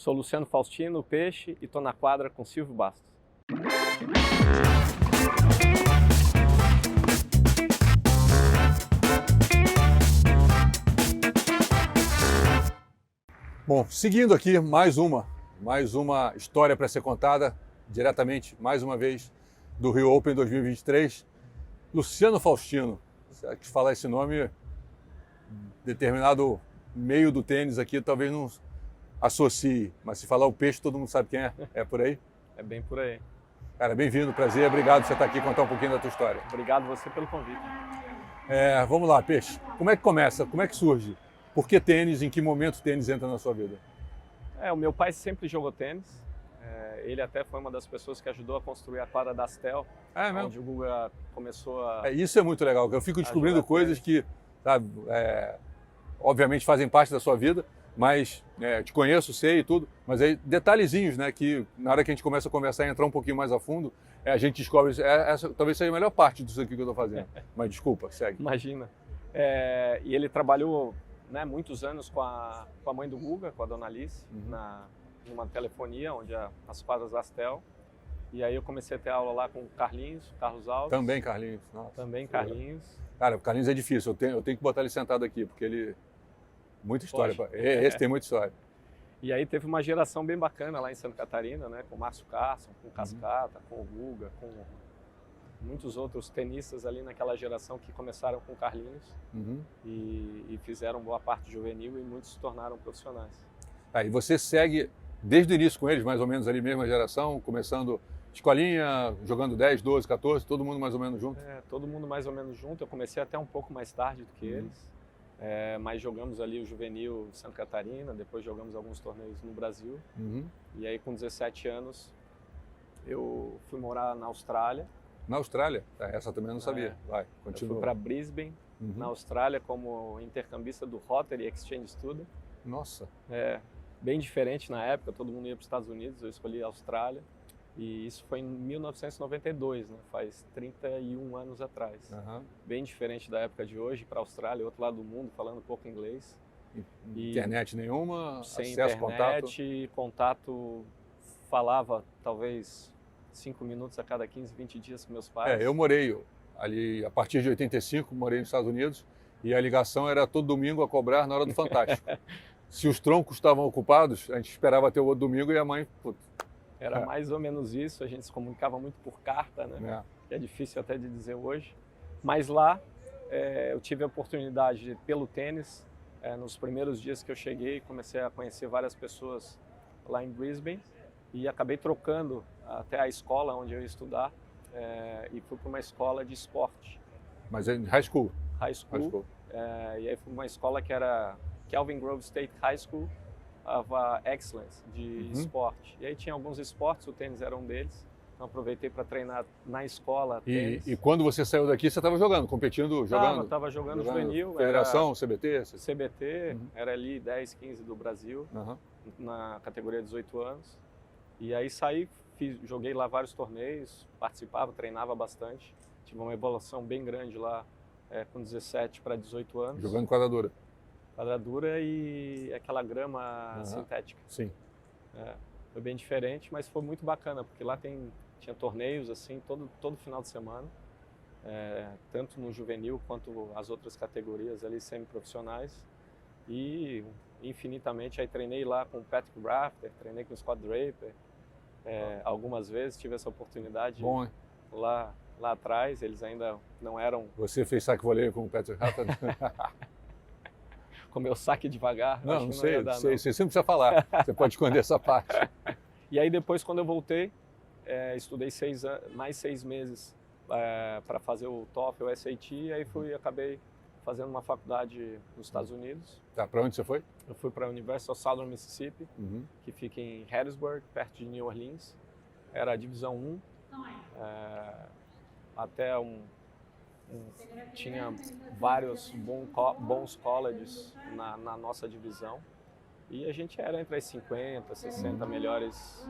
Sou Luciano Faustino, o Peixe, e estou na quadra com Silvio Bastos. Bom, seguindo aqui, mais uma história para ser contada, diretamente, mais uma vez, do Rio Open 2023. Luciano Faustino, será que falar esse nome, determinado meio do tênis aqui, talvez não associe, mas se falar o Peixe, todo mundo sabe quem é. É por aí? É bem por aí. Cara, bem-vindo, prazer, obrigado por você estar aqui e contar um pouquinho da tua história. Obrigado você pelo convite. Vamos lá, Peixe, como é que começa? Como é que surge? Por que tênis? Em que momento o tênis entra na sua vida? O meu pai sempre jogou tênis. Ele até foi uma das pessoas que ajudou a construir a quadra da Astel, onde o Guga começou a... Isso é muito legal, eu fico descobrindo coisas que, sabe, obviamente fazem parte da sua vida, mas te conheço, sei e tudo, mas aí detalhezinhos, né, que na hora que a gente começa a conversar e entrar um pouquinho mais a fundo, a gente descobre, essa talvez seja a melhor parte disso aqui que eu estou fazendo, mas desculpa, segue. Imagina. E ele trabalhou, né, muitos anos com a mãe do Guga, com a dona Alice, numa telefonia, onde as quadras da Astel. E aí eu comecei a ter aula lá com o Carlos Alves. Também Carlinhos. Nossa, também Carlinhos. Cara, o Carlinhos é difícil, eu tenho que botar ele sentado aqui, porque ele... Muita história. Esse tem muita história. E aí teve uma geração bem bacana lá em Santa Catarina, né, com o Márcio Carson, com o Cascata, com o Guga, com muitos outros tenistas ali naquela geração que começaram com o Carlinhos e fizeram boa parte juvenil e muitos se tornaram profissionais. E você segue desde o início com eles, mais ou menos ali mesma geração, começando escolinha, jogando 10, 12, 14, todo mundo mais ou menos junto? Todo mundo mais ou menos junto. Eu comecei até um pouco mais tarde do que eles, mas jogamos ali o juvenil em Santa Catarina, depois jogamos alguns torneios no Brasil. E aí com 17 anos eu fui morar na Austrália. Na Austrália? Essa também eu não sabia. Vai, continua. Eu fui para Brisbane, na Austrália, como intercambista do Rotary Exchange Student. Nossa! Bem diferente na época, todo mundo ia para os Estados Unidos, eu escolhi a Austrália. E isso foi em 1992, né? Faz 31 anos atrás. Bem diferente da época de hoje, para a Austrália, outro lado do mundo, falando pouco inglês. Internet nenhuma, sem acesso, internet, contato, falava talvez 5 minutos a cada 15, 20 dias com meus pais. Eu morei ali, a partir de 85, morei nos Estados Unidos, e a ligação era todo domingo a cobrar na hora do Fantástico. Se os troncos estavam ocupados, a gente esperava até o outro domingo e a mãe... Era mais ou menos isso, a gente se comunicava muito por carta, né? Que é difícil até de dizer hoje. Mas lá eu tive a oportunidade, pelo tênis, nos primeiros dias que eu cheguei, comecei a conhecer várias pessoas lá em Brisbane e acabei trocando até a escola onde eu ia estudar e fui para uma escola de esporte. Mas em high school? High school. E aí fui para uma escola que era Kelvin Grove State High School of Excellence, de esporte. E aí tinha alguns esportes, o tênis era um deles. Então aproveitei para treinar na escola tênis. E quando você saiu daqui, você estava jogando, competindo, jogando? Estava jogando juvenil. Federação, CBT? CBT, era ali 10, 15 do Brasil, na categoria 18 anos. E aí saí, joguei lá vários torneios, participava, treinava bastante. Tive uma evolução bem grande lá, com 17 para 18 anos. Jogando quadradura? Quadradura e aquela grama sintética. Sim. Foi bem diferente, mas foi muito bacana, porque lá tinha torneios assim todo final de semana, tanto no juvenil quanto as outras categorias ali semiprofissionais. E infinitamente aí treinei lá com o Patrick Rafter, treinei com o Scott Draper, algumas vezes tive essa oportunidade. Bom, lá atrás, eles ainda não eram... Você fez saque voleio com o Patrick Rafter? Com meu saque devagar. Não sei, você sempre precisa falar, você pode esconder essa parte. E aí depois, quando eu voltei, estudei mais 6 meses para fazer o TOEFL, o SAT, e aí acabei fazendo uma faculdade nos Estados Unidos. Para onde você foi? Eu fui para a University of Southern Mississippi, que fica em Hattiesburg, perto de New Orleans. Era a divisão 1, até tinha vários bons colleges na nossa divisão e a gente era entre as 50, 60 melhores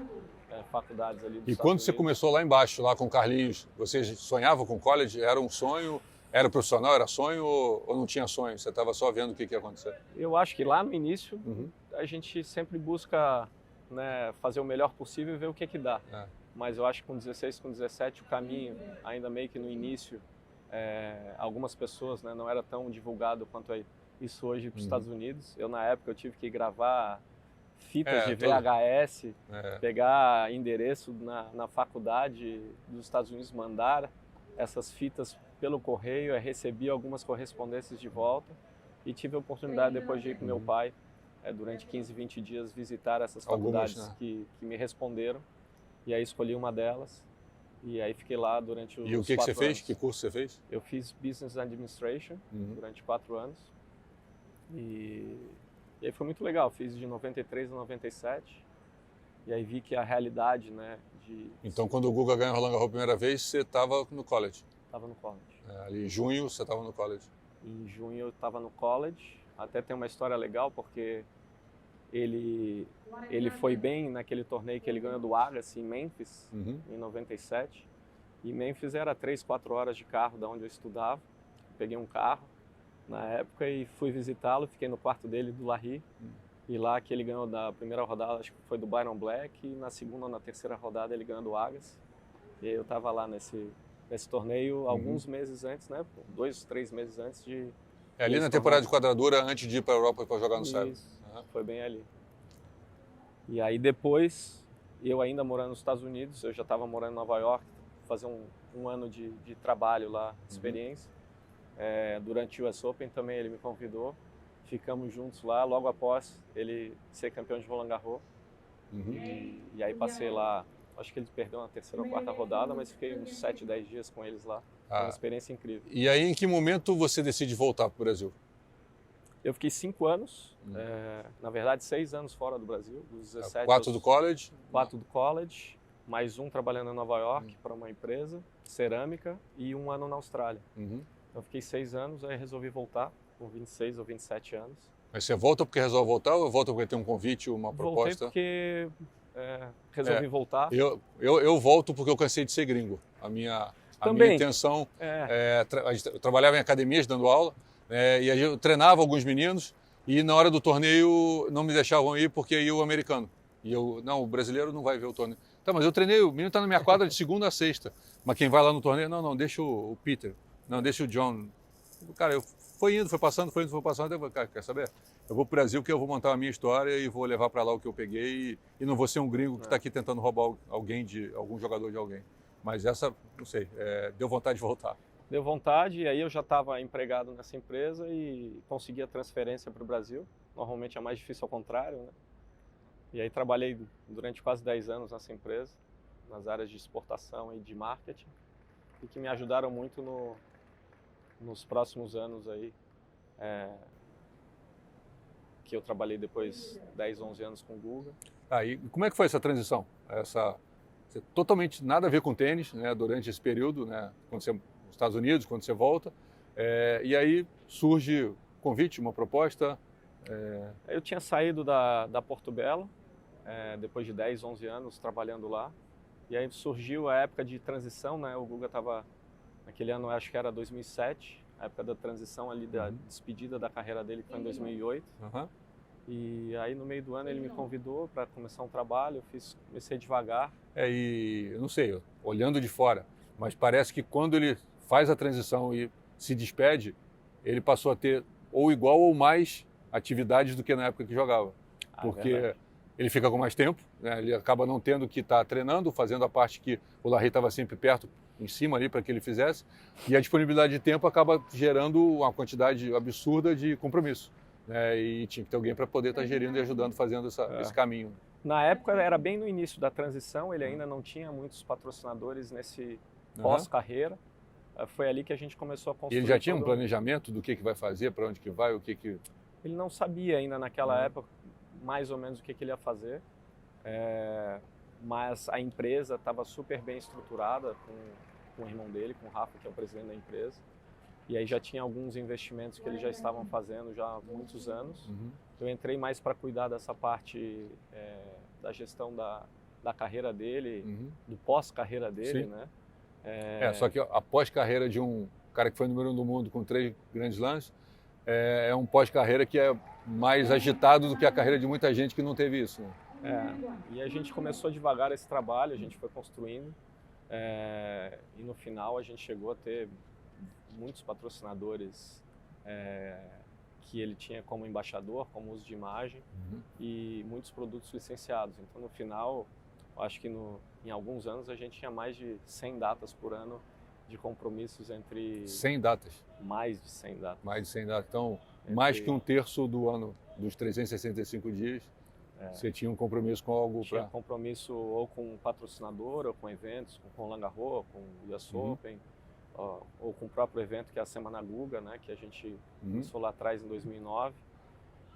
faculdades ali dos E Estados quando Unidos. você começou lá embaixo, lá com o Carlinhos, você sonhava com college? Era um sonho? Era profissional? Era sonho ou não tinha sonho? Você estava só vendo o que ia acontecer? Eu acho que lá no início a gente sempre busca, né, fazer o melhor possível e ver o que dá. Mas eu acho que com 16, com 17, o caminho, ainda meio que no início, algumas pessoas, né, não era tão divulgado quanto isso hoje para os Estados Unidos. Eu, na época, eu tive que gravar fitas de VHS, pegar endereço na faculdade dos Estados Unidos, mandar essas fitas pelo correio, recebi algumas correspondências de volta e tive a oportunidade depois de ir com meu pai, durante 15, 20 dias, visitar essas faculdades que me responderam. E aí escolhi uma delas e aí fiquei lá durante os 4 anos. E o que você fez? Que curso você fez? Eu fiz Business Administration durante 4 anos. E aí foi muito legal, fiz de 93 a 97. E aí vi que a realidade, né, Então, quando o Guga ganhou o Roland Garros a primeira vez, você estava no college? Estava no college. Ali em junho, você estava no college? Em junho eu estava no college. Até tem uma história legal, porque ele foi bem naquele torneio que ele ganhou do Agassi em Memphis, em 97. E Memphis era 3, 4 horas de carro da onde eu estudava. Peguei um carro na época e fui visitá-lo, fiquei no quarto dele do Larry. E lá que ele ganhou da primeira rodada, acho que foi do Byron Black, e na segunda ou na terceira rodada ele ganhou do Agassi. E aí eu estava lá nesse torneio alguns meses antes, né? 2, 3 meses antes de... ali na temporada de quadradura, antes de ir para a Europa para jogar no Sérgio. Foi bem ali. E aí depois, eu ainda morando nos Estados Unidos, eu já estava morando em Nova York, fazer um ano de trabalho lá, de experiência. Durante o US Open também ele me convidou, ficamos juntos lá, logo após ele ser campeão de Roland Garros. E aí passei lá, acho que ele perdeu na terceira ou quarta rodada, mas fiquei uns 7, 10 dias com eles lá. Foi uma experiência incrível. E aí em que momento você decide voltar para o Brasil? Eu fiquei 5 anos, na verdade 6 anos fora do Brasil, dos 17 4 do college? 4 do college, mais um trabalhando em Nova York para uma empresa, cerâmica, e 1 ano na Austrália. Então fiquei 6 anos, aí resolvi voltar com 26 ou 27 anos. Mas você volta porque resolve voltar ou volta porque tem um convite, uma proposta? Voltei porque resolvi voltar. Eu volto porque eu cansei de ser gringo. A minha intenção... eu trabalhava em academias dando aula, e aí eu treinava alguns meninos e na hora do torneio não me deixavam ir porque ia o americano. E eu, não, o brasileiro não vai ver o torneio. Tá, mas eu treinei, o menino está na minha quadra de segunda a sexta. Mas quem vai lá no torneio, não, deixa o Peter, não, deixa o John. Cara, foi passando. Eu falei, cara, quer saber? Eu vou para o Brasil que eu vou montar a minha história e vou levar para lá o que eu peguei e não vou ser um gringo que está aqui tentando roubar algum jogador de alguém. Mas essa, não sei, deu vontade de voltar. Deu vontade, e aí eu já estava empregado nessa empresa e consegui a transferência para o Brasil. Normalmente é mais difícil ao contrário, né? E aí trabalhei durante quase 10 anos nessa empresa, nas áreas de exportação e de marketing, e que me ajudaram muito nos próximos anos aí, que eu trabalhei depois 10, 11 anos com o Guga. E como é que foi essa transição? Totalmente nada a ver com tênis, né, durante esse período, né, quando você nos Estados Unidos, quando você volta, e aí surge um convite, uma proposta. Eu tinha saído da Porto Belo, depois de 10, 11 anos trabalhando lá, e aí surgiu a época de transição, né, o Guga estava, naquele ano, acho que era 2007, a época da transição ali, da despedida da carreira dele, que foi em 2008. E aí no meio do ano ele me convidou para começar um trabalho, comecei devagar. E eu não sei, olhando de fora, mas parece que quando ele faz a transição e se despede, ele passou a ter ou igual ou mais atividades do que na época que jogava. Porque ele fica com mais tempo, né? Ele acaba não tendo que estar treinando, fazendo a parte que o Larry estava sempre perto, em cima ali para que ele fizesse, e a disponibilidade de tempo acaba gerando uma quantidade absurda de compromisso. E tinha que ter alguém para poder estar gerindo e ajudando, fazendo esse caminho. Na época era bem no início da transição, ele ainda não tinha muitos patrocinadores nesse pós-carreira. Foi ali que a gente começou a construir. E ele já tinha um planejamento do que vai fazer, para onde que vai, o que... Ele não sabia ainda naquela época mais ou menos o que ele ia fazer, mas a empresa estava super bem estruturada com o irmão dele, com o Rafa, que é o presidente da empresa. E aí já tinha alguns investimentos que eles já estavam fazendo já há muitos anos. Eu entrei mais para cuidar dessa parte da gestão da carreira dele, do pós-carreira dele, né? Só que a pós-carreira de um cara que foi número 1 do mundo com 3 grandes lãs, é um pós-carreira que é mais agitado do que a carreira de muita gente que não teve isso. Né? E a gente começou devagar esse trabalho, a gente foi construindo, e no final a gente chegou a ter muitos patrocinadores que ele tinha como embaixador, como uso de imagem, e muitos produtos licenciados. Então, no final, eu acho que em alguns anos a gente tinha mais de 100 datas por ano de compromissos entre... 100 datas? Mais de 100 datas. Mais de 100 datas. Então, mais que um terço do ano, dos 365 dias, você tinha um compromisso com algo para... Tinha compromisso ou com um patrocinador, ou com eventos, com Roland Garros, com o US Open, ou com o próprio evento que é a Semana Guga, né, que a gente começou lá atrás em 2009.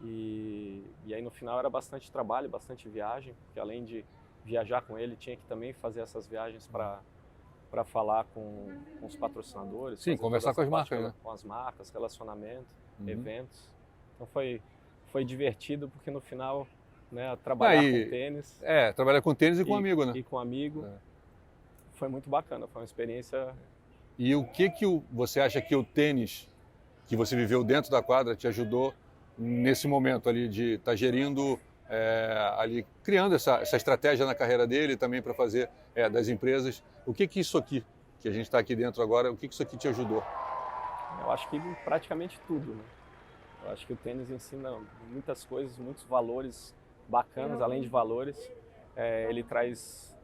E aí no final era bastante trabalho, bastante viagem, porque além de viajar com ele, tinha que também fazer essas viagens para falar com os patrocinadores. Sim, conversar com as marcas, né? Com as marcas, relacionamento, eventos. Então foi divertido, porque no final, né, trabalhar com tênis... trabalhar com tênis e com amigo, né? E com amigo. Foi muito bacana, foi uma experiência... E o que você acha que o tênis que você viveu dentro da quadra te ajudou nesse momento ali de estar gerindo, ali criando essa estratégia na carreira dele também para fazer das empresas? O que isso aqui, que a gente está aqui dentro agora, o que isso aqui te ajudou? Eu acho que praticamente tudo, né? Eu acho que o tênis ensina muitas coisas, muitos valores bacanas, além de valores, ele traz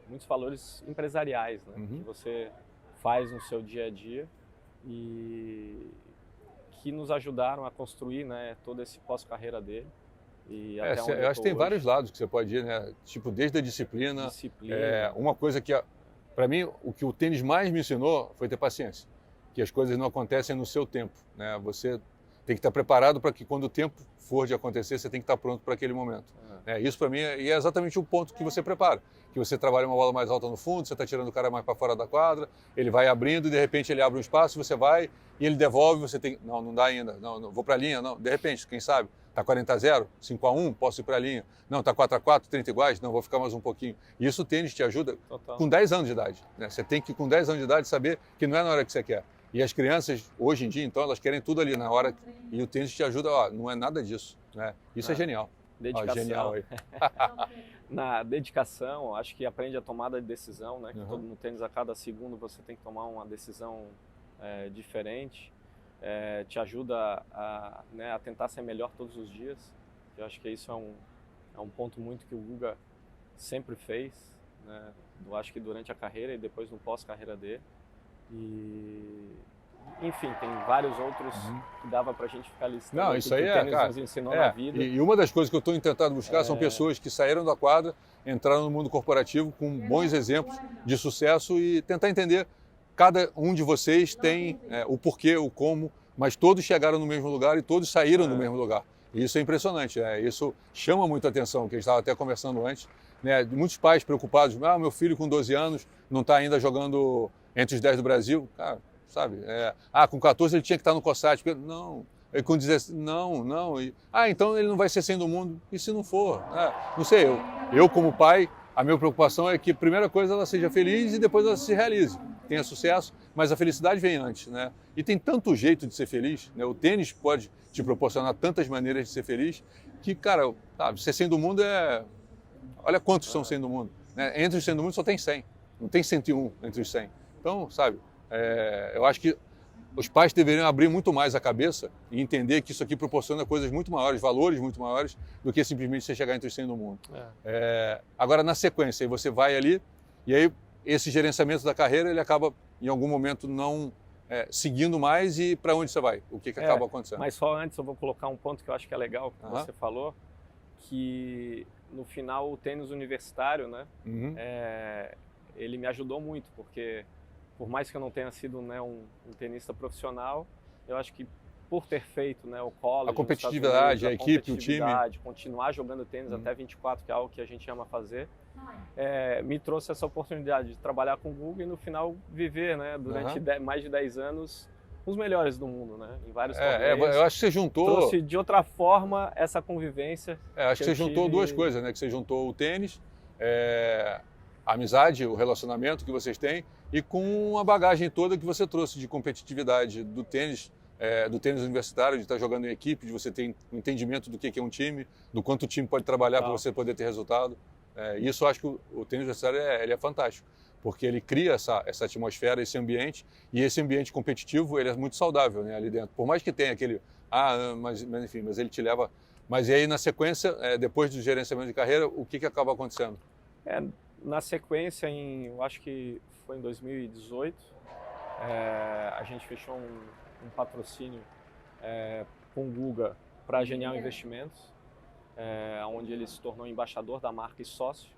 muitos valores empresariais, né? Que você faz no seu dia a dia e que nos ajudaram a construir, né, todo esse pós-carreira dele. E até onde eu acho que tem vários lados que você pode ir, né? Tipo, desde a disciplina. Uma coisa que, para mim, o que o tênis mais me ensinou foi ter paciência. Que as coisas não acontecem no seu tempo, né? Você tem que estar preparado para que quando o tempo for de acontecer, você tem que estar pronto para aquele momento. Isso para mim é exatamente o ponto que você prepara. Que você trabalha uma bola mais alta no fundo, você está tirando o cara mais para fora da quadra, ele vai abrindo e de repente ele abre um espaço, você vai e ele devolve, você tem... Não dá ainda, não vou para a linha, não. De repente, quem sabe, está 40-0, 5-1, posso ir para a linha. Não, está 4-4, 30 iguais, não, vou ficar mais um pouquinho. E isso o tênis te ajuda com 10 anos de idade. Né? Você tem que, com 10 anos de idade, saber que não é na hora que você quer. E as crianças, hoje em dia, então, elas querem tudo ali na hora. E o tênis te ajuda, não é nada disso. Né? Isso é genial. Dedicação. Genial aí. Na dedicação, acho que aprende a tomada de decisão, né? Que todo no tênis, a cada segundo, você tem que tomar uma decisão diferente. Te ajuda a tentar ser melhor todos os dias. Eu acho que isso é um ponto muito que o Guga sempre fez, né? Eu acho que durante a carreira e depois no pós-carreira dele. E, enfim, tem vários outros que dava pra gente ficar listando. Não, isso aí que o tênis nos ensinou na vida. E uma das coisas que eu estou tentando buscar são pessoas que saíram da quadra, entraram no mundo corporativo com bons exemplos de sucesso e tentar entender. Cada um de vocês tem o porquê, o como, mas todos chegaram no mesmo lugar e todos saíram do mesmo lugar. E isso é impressionante, isso chama muito a atenção, que a gente estava até conversando antes. Né? Muitos pais preocupados, meu filho com 12 anos não está ainda jogando entre os 10 do Brasil. Cara, sabe? Com 14 ele tinha que estar no COSAT. Não, com 16, não. Então ele não vai ser 100 do mundo. E se não for? Não sei, eu como pai, a minha preocupação é que a primeira coisa ela seja feliz e depois ela se realize. Tenha sucesso, mas a felicidade vem antes, né? E tem tanto jeito de ser feliz, né? O tênis pode te proporcionar tantas maneiras de ser feliz que, cara, sabe, ser 100 do mundo Olha quantos são 100 do mundo. Né? Entre os 100 do mundo só tem 100. Não tem 101 entre os 100. Então, sabe, eu acho que os pais deveriam abrir muito mais a cabeça e entender que isso aqui proporciona coisas muito maiores, valores muito maiores, do que simplesmente você chegar entre os 100 do mundo. Agora, na sequência, aí você vai ali e aí esse gerenciamento da carreira, ele acaba, em algum momento, não seguindo mais e para onde você vai? O que acaba acontecendo? Mas só antes eu vou colocar um ponto que eu acho que é legal, que você falou, que no final o tênis universitário, né, ele me ajudou muito, porque por mais que eu não tenha sido, né, um tenista profissional, eu acho que por ter feito, né, o college, a competitividade, Unidos, a equipe, o time, continuar jogando tênis até 24, que é algo que a gente ama fazer, me trouxe essa oportunidade de trabalhar com o Guga e no final viver, né, durante mais de 10 anos os melhores do mundo, né, em vários torneios. Eu acho que você juntou... Trouxe de outra forma essa convivência. Acho que você juntou duas coisas, né, que você juntou o tênis, a amizade, o relacionamento que vocês têm e com a bagagem toda que você trouxe de competitividade do tênis, do tênis universitário, de estar jogando em equipe, de você ter um entendimento do que é um time, do quanto o time pode trabalhar para você poder ter resultado. Isso eu acho que o tênis universitário ele é fantástico, porque ele cria essa atmosfera, esse ambiente, e esse ambiente competitivo ele é muito saudável, né, ali dentro. Por mais que tenha aquele, mas enfim, mas ele te leva... Mas e aí na sequência, depois do gerenciamento de carreira, o que acaba acontecendo? Na sequência, eu acho que foi em 2018, a gente fechou um patrocínio com o Guga para a Genial Investimentos, onde ele se tornou embaixador da marca e sócio.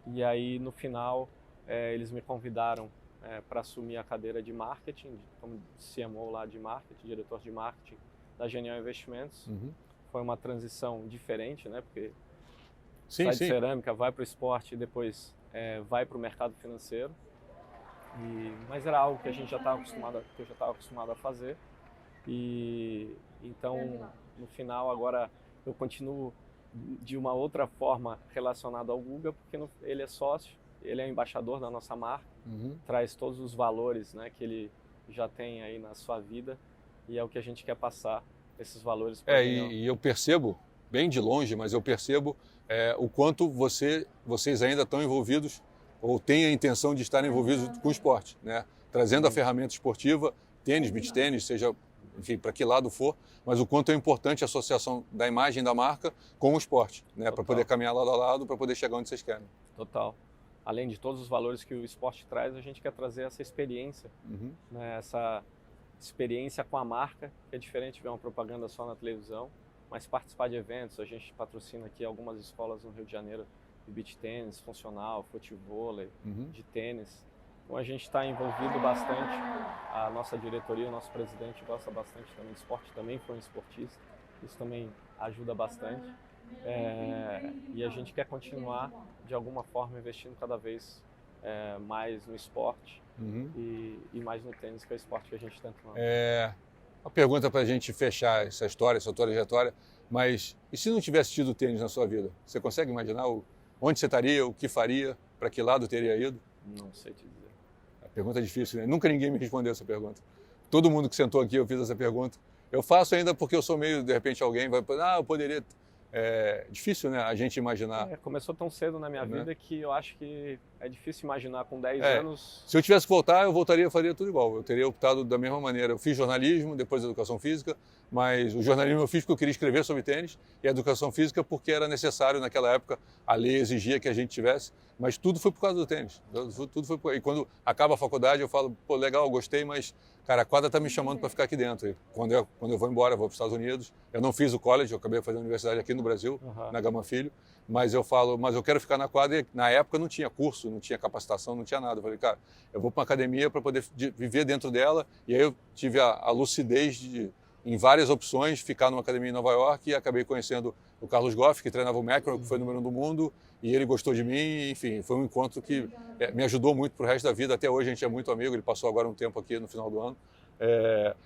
E aí, no final, eles me convidaram para assumir a cadeira de marketing, como CMO lá de marketing, diretor de marketing da Genial Investimentos. Uhum. Foi uma transição diferente, né? Porque sim, sai de cerâmica, vai para o esporte e depois vai para o mercado financeiro. Mas era algo que a gente já estava acostumado a fazer. E então, no final, agora eu continuo de uma outra forma relacionado ao Guga, porque ele é sócio, ele é embaixador da nossa marca, traz todos os valores, né, que ele já tem aí na sua vida, e é o que a gente quer passar, esses valores para e eu percebo, bem de longe, mas eu percebo o quanto vocês ainda estão envolvidos ou têm a intenção de estar envolvidos com o esporte, né? Trazendo a ferramenta esportiva, tênis, beach tênis, seja, enfim, para que lado for, mas o quanto é importante a associação da imagem da marca com o esporte, né? Para poder caminhar lado a lado, para poder chegar onde vocês querem. Total. Além de todos os valores que o esporte traz, a gente quer trazer essa experiência, né? Essa experiência com a marca, que é diferente de ver uma propaganda só na televisão, mas participar de eventos. A gente patrocina aqui algumas escolas no Rio de Janeiro de beach tênis, funcional, futevôlei, de tênis. Então a gente está envolvido bastante, a nossa diretoria, o nosso presidente gosta bastante também de esporte, também foi um esportista, isso também ajuda bastante. E a gente quer continuar, de alguma forma, investindo cada vez mais no esporte e mais no tênis, que é o esporte que a gente tanto ama. Uma pergunta para a gente fechar essa história, essa trajetória, mas e se não tivesse tido tênis na sua vida? Você consegue imaginar onde você estaria, o que faria, para que lado teria ido? Não sei te dizer. A pergunta é difícil, né? Nunca ninguém me respondeu essa pergunta. Todo mundo que sentou aqui, eu fiz essa pergunta. Eu faço ainda porque eu sou meio, de repente, alguém vai falar, eu poderia... É difícil, né, a gente imaginar. Começou tão cedo na minha vida que eu acho que é difícil imaginar com 10 anos. Se eu tivesse que voltar, eu voltaria, faria tudo igual. Eu teria optado da mesma maneira. Eu fiz jornalismo, depois educação física, mas o jornalismo eu fiz porque eu queria escrever sobre tênis e a educação física porque era necessário naquela época, a lei exigia que a gente tivesse, mas tudo foi por causa do tênis. E quando acaba a faculdade eu falo, pô, legal, gostei, mas cara, a quadra está me chamando para ficar aqui dentro. E quando eu vou embora, eu vou para os Estados Unidos. Eu não fiz o college, eu acabei fazendo a universidade aqui no Brasil, na Gama Filho. Mas eu falo, mas eu quero ficar na quadra. E na época não tinha curso, não tinha capacitação, não tinha nada. Eu falei, cara, eu vou para uma academia para poder viver dentro dela. E aí eu tive a lucidez de, em várias opções, ficar numa academia em Nova York e acabei conhecendo o Carlos Goff, que treinava o McEnroe, que foi número 1 do mundo. E ele gostou de mim, enfim, foi um encontro que me ajudou muito pro resto da vida. Até hoje a gente é muito amigo, ele passou agora um tempo aqui no final do ano.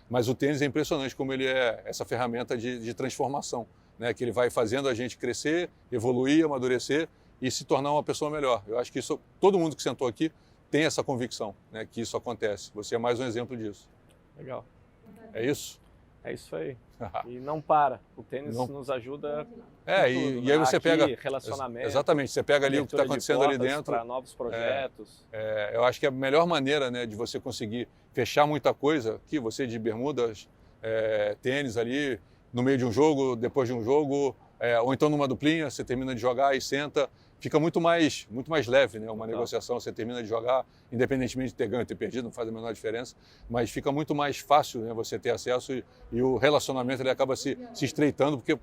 Mas o tênis é impressionante como ele é essa ferramenta de transformação, né? Que ele vai fazendo a gente crescer, evoluir, amadurecer e se tornar uma pessoa melhor. Eu acho que isso, todo mundo que sentou aqui tem essa convicção, né, que isso acontece. Você é mais um exemplo disso. Legal. É isso? É isso aí. E não para. O tênis nos ajuda. E aí você pega relacionamento. Exatamente. Você pega ali o que está acontecendo ali dentro. Para novos projetos. Eu acho que a melhor maneira, né, de você conseguir fechar muita coisa, aqui você de bermudas, tênis ali no meio de um jogo, depois de um jogo, ou então numa duplinha, você termina de jogar e senta. Fica muito mais leve, né? Uma negociação, você termina de jogar, independentemente de ter ganho ou ter perdido, não faz a menor diferença, mas fica muito mais fácil, né, você ter acesso e o relacionamento ele acaba se estreitando, porque,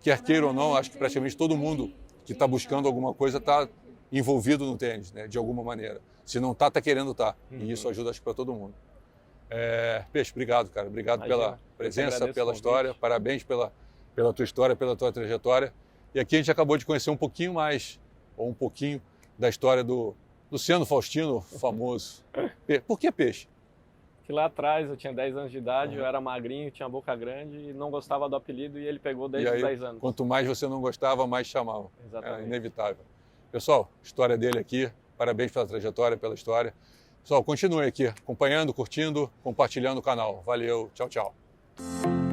quer queira ou não, acho que praticamente todo mundo que está buscando alguma coisa está envolvido no tênis, né, de alguma maneira. Se não está querendo estar. E isso ajuda, acho que, para todo mundo. Peixe, obrigado, cara. Obrigado pela presença, pela história. Parabéns pela tua história, pela tua trajetória. E aqui a gente acabou de conhecer um pouquinho mais, ou um pouquinho, da história do Luciano Faustino, famoso. Por que Peixe? Que lá atrás eu tinha 10 anos de idade, eu era magrinho, tinha boca grande e não gostava do apelido e ele pegou desde os 10 anos. Quanto mais você não gostava, mais chamava. Exatamente. Era inevitável. Pessoal, história dele aqui, parabéns pela trajetória, pela história. Pessoal, continue aqui acompanhando, curtindo, compartilhando o canal. Valeu, tchau, tchau. Obrigado.